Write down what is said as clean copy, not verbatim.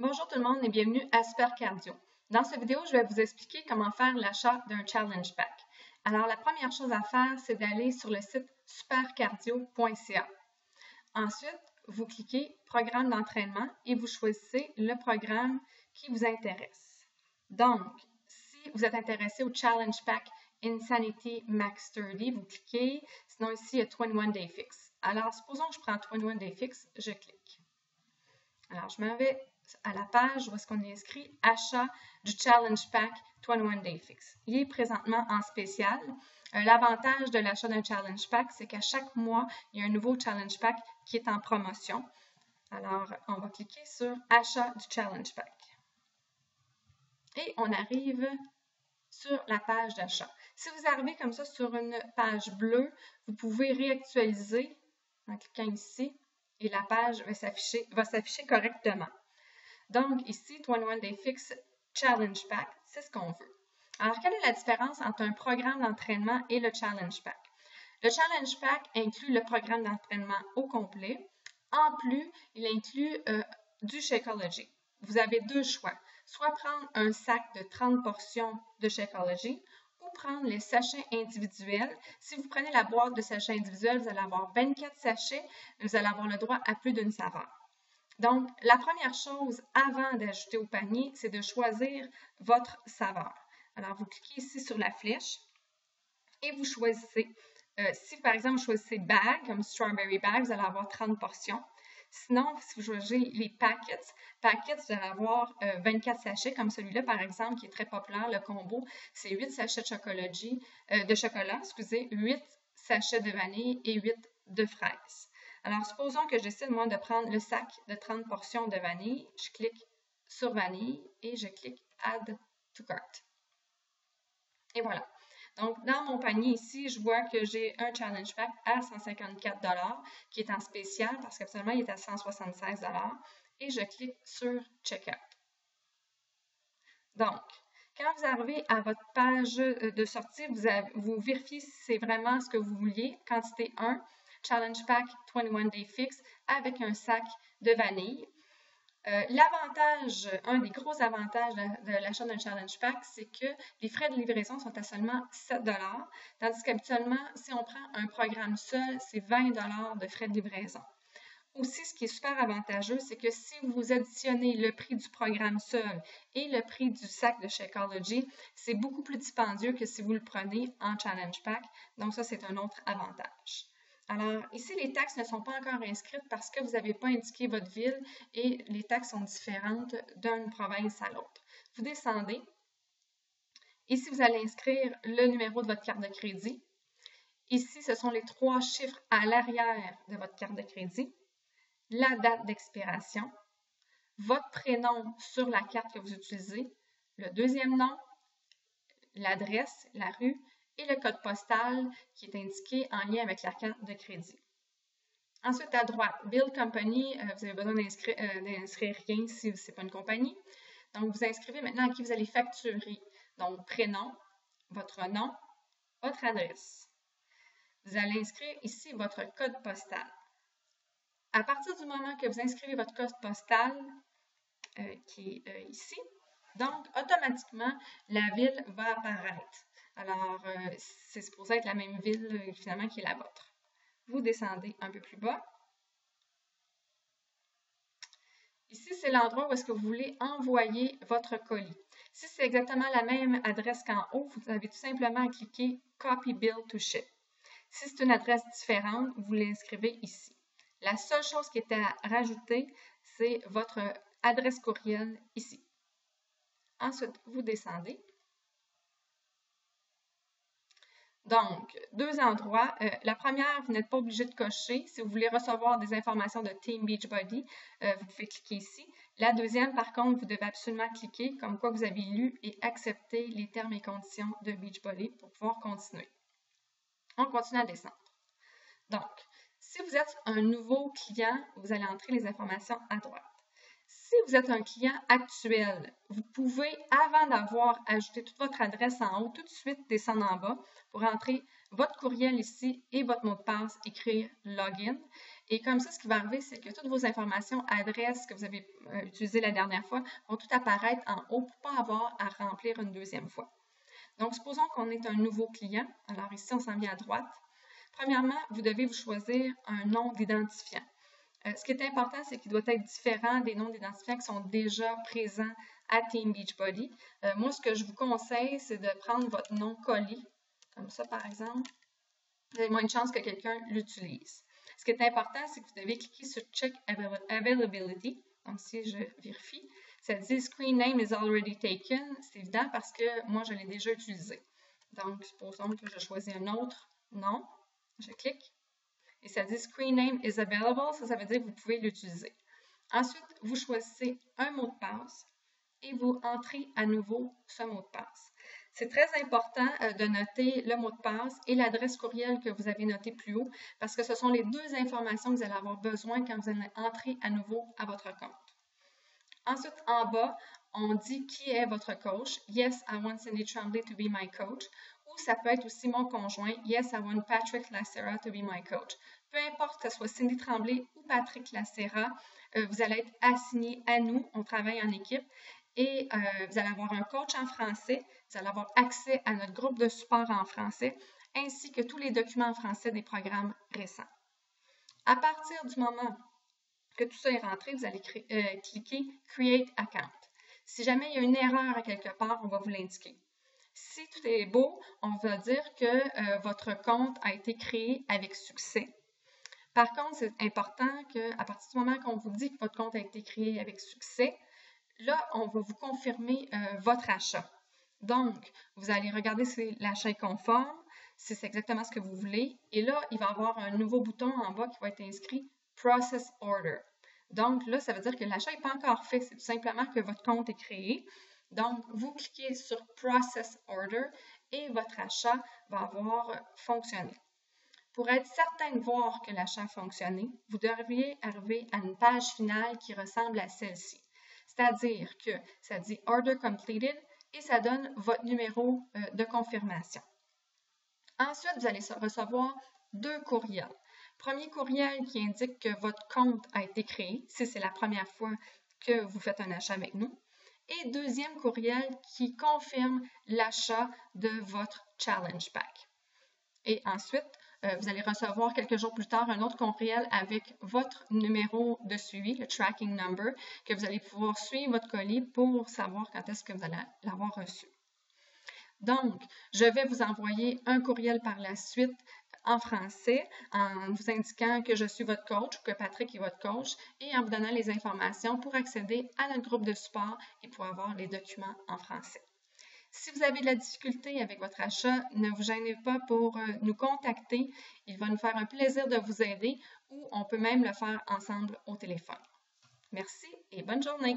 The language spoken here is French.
Bonjour tout le monde et bienvenue à Super Cardio. Dans cette vidéo, je vais vous expliquer comment faire l'achat d'un Challenge Pack. Alors, la première chose à faire, c'est d'aller sur le site supercardio.ca. Ensuite, vous cliquez Programme d'entraînement et vous choisissez le programme qui vous intéresse. Donc, si vous êtes intéressé au Challenge Pack Insanity Max 30, vous cliquez. Sinon, ici, il y a 21 Day Fix. Alors, supposons que je prends 21 Day Fix, je clique. Alors, je m'en vais à la page où est-ce qu'on est inscrit achat du Challenge Pack 21 Day Fix. Il est présentement en spécial. L'avantage de l'achat d'un Challenge Pack, c'est qu'à chaque mois, il y a un nouveau Challenge Pack qui est en promotion. Alors, on va cliquer sur achat du Challenge Pack. Et on arrive sur la page d'achat. Si vous arrivez comme ça sur une page bleue, vous pouvez réactualiser en cliquant ici et la page va s'afficher correctement. Donc, ici, 21 Day Fix Challenge Pack, c'est ce qu'on veut. Alors, quelle est la différence entre un programme d'entraînement et le Challenge Pack? Le Challenge Pack inclut le programme d'entraînement au complet. En plus, il inclut du Shakeology. Vous avez deux choix. Soit prendre un sac de 30 portions de Shakeology ou prendre les sachets individuels. Si vous prenez la boîte de sachets individuels, vous allez avoir 24 sachets et vous allez avoir le droit à plus d'une saveur. Donc, la première chose avant d'ajouter au panier, c'est de choisir votre saveur. Alors, vous cliquez ici sur la flèche et vous choisissez. Si, par exemple, vous choisissez bag, comme Strawberry Bag, vous allez avoir 30 portions. Sinon, si vous choisissez les packets, vous allez avoir 24 sachets, comme celui-là, par exemple, qui est très populaire, le combo. C'est 8 sachets de chocolat, 8 sachets de vanille et 8 de fraises. Alors, supposons que je décide, moi, de prendre le sac de 30 portions de vanille. Je clique sur vanille et je clique Add to Cart. Et voilà. Donc, dans mon panier ici, je vois que j'ai un Challenge Pack à 154 $ qui est en spécial parce qu'absolument, il est à 176 $ et je clique sur Checkout. Donc, quand vous arrivez à votre page de sortie, vous vérifiez si c'est vraiment ce que vous vouliez. Quantité 1, Challenge Pack 21 Day Fix avec un sac de vanille. Un des gros avantages de l'achat d'un Challenge Pack, c'est que les frais de livraison sont à seulement 7 $, tandis qu'habituellement, si on prend un programme seul, c'est 20 $ de frais de livraison. Aussi, ce qui est super avantageux, c'est que si vous additionnez le prix du programme seul et le prix du sac de Shakeology, c'est beaucoup plus dispendieux que si vous le prenez en Challenge Pack. Donc ça, c'est un autre avantage. Alors, ici, les taxes ne sont pas encore inscrites parce que vous n'avez pas indiqué votre ville et les taxes sont différentes d'une province à l'autre. Vous descendez. Ici, vous allez inscrire le numéro de votre carte de crédit. Ici, ce sont les 3 chiffres à l'arrière de votre carte de crédit. La date d'expiration, votre prénom sur la carte que vous utilisez, le deuxième nom, l'adresse, la rue et le code postal qui est indiqué en lien avec la carte de crédit. Ensuite, à droite, Bill Company, vous avez besoin d'inscrire rien si ce n'est pas une compagnie. Donc, vous inscrivez maintenant à qui vous allez facturer. Donc, prénom, votre nom, votre adresse. Vous allez inscrire ici votre code postal. À partir du moment que vous inscrivez votre code postal, qui est ici, donc automatiquement, la ville va apparaître. Alors, c'est supposé être la même ville, finalement, qui est la vôtre. Vous descendez un peu plus bas. Ici, c'est l'endroit où est-ce que vous voulez envoyer votre colis. Si c'est exactement la même adresse qu'en haut, vous avez tout simplement à cliquer « Copy Bill to Ship ». Si c'est une adresse différente, vous l'inscrivez ici. La seule chose qui est à rajouter, c'est votre adresse courriel ici. Ensuite, vous descendez. Donc, 2 endroits. La première, vous n'êtes pas obligé de cocher. Si vous voulez recevoir des informations de Team Beachbody, vous pouvez cliquer ici. La deuxième, par contre, vous devez absolument cliquer comme quoi vous avez lu et accepté les termes et conditions de Beachbody pour pouvoir continuer. On continue à descendre. Donc, si vous êtes un nouveau client, vous allez entrer les informations à droite. Si vous êtes un client actuel, vous pouvez, avant d'avoir ajouté toute votre adresse en haut, tout de suite descendre en bas pour entrer votre courriel ici et votre mot de passe, écrire « Login ». Et comme ça, ce qui va arriver, c'est que toutes vos informations, adresses que vous avez utilisées la dernière fois, vont tout apparaître en haut pour ne pas avoir à remplir une deuxième fois. Donc, supposons qu'on est un nouveau client. Alors ici, on s'en vient à droite. Premièrement, vous devez vous choisir un nom d'identifiant. Ce qui est important, c'est qu'il doit être différent des noms d'identifiants qui sont déjà présents à Team Beachbody. Moi, ce que je vous conseille, c'est de prendre votre nom collé, comme ça par exemple. Vous avez moins de chances que quelqu'un l'utilise. Ce qui est important, c'est que vous devez cliquer sur Check Availability. Donc, si je vérifie, ça dit Screen Name is already taken. C'est évident parce que moi, je l'ai déjà utilisé. Donc, supposons que je choisis un autre nom. Je clique. Et ça dit Screen Name is available. Ça veut dire que vous pouvez l'utiliser. Ensuite, vous choisissez un mot de passe et vous entrez à nouveau ce mot de passe. C'est très important de noter le mot de passe et l'adresse courriel que vous avez noté plus haut parce que ce sont les deux informations que vous allez avoir besoin quand vous allez entrer à nouveau à votre compte. Ensuite, en bas, on dit qui est votre coach. Yes, I want Cindy Tremblay to be my coach. Ou ça peut être aussi mon conjoint. Yes, I want Patrick Lacera to be my coach. Peu importe que ce soit Cindy Tremblay ou Patrick Lacera, vous allez être assigné à nous. On travaille en équipe. Et vous allez avoir un coach en français, vous allez avoir accès à notre groupe de support en français, ainsi que tous les documents en français des programmes récents. À partir du moment que tout ça est rentré, vous allez cliquer « Create Account ». Si jamais il y a une erreur à quelque part, on va vous l'indiquer. Si tout est beau, on va dire que votre compte a été créé avec succès. Par contre, c'est important qu'à partir du moment qu'on vous dit que votre compte a été créé avec succès, là, on va vous confirmer votre achat. Donc, vous allez regarder si l'achat est conforme, si c'est exactement ce que vous voulez. Et là, il va y avoir un nouveau bouton en bas qui va être inscrit « Process Order ». Donc, là, ça veut dire que l'achat n'est pas encore fait. C'est tout simplement que votre compte est créé. Donc, vous cliquez sur « Process Order » et votre achat va avoir fonctionné. Pour être certain de voir que l'achat a fonctionné, vous devriez arriver à une page finale qui ressemble à celle-ci. C'est-à-dire que ça dit « Order completed » et ça donne votre numéro de confirmation. Ensuite, vous allez recevoir deux courriels. Premier courriel qui indique que votre compte a été créé, si c'est la première fois que vous faites un achat avec nous. Et deuxième courriel qui confirme l'achat de votre Challenge Pack. Et ensuite, vous allez recevoir quelques jours plus tard un autre courriel avec votre numéro de suivi, le tracking number, que vous allez pouvoir suivre votre colis pour savoir quand est-ce que vous allez l'avoir reçu. Donc, je vais vous envoyer un courriel par la suite en français en vous indiquant que je suis votre coach ou que Patrick est votre coach et en vous donnant les informations pour accéder à notre groupe de support et pour avoir les documents en français. Si vous avez de la difficulté avec votre achat, ne vous gênez pas pour nous contacter. Il va nous faire un plaisir de vous aider ou on peut même le faire ensemble au téléphone. Merci et bonne journée!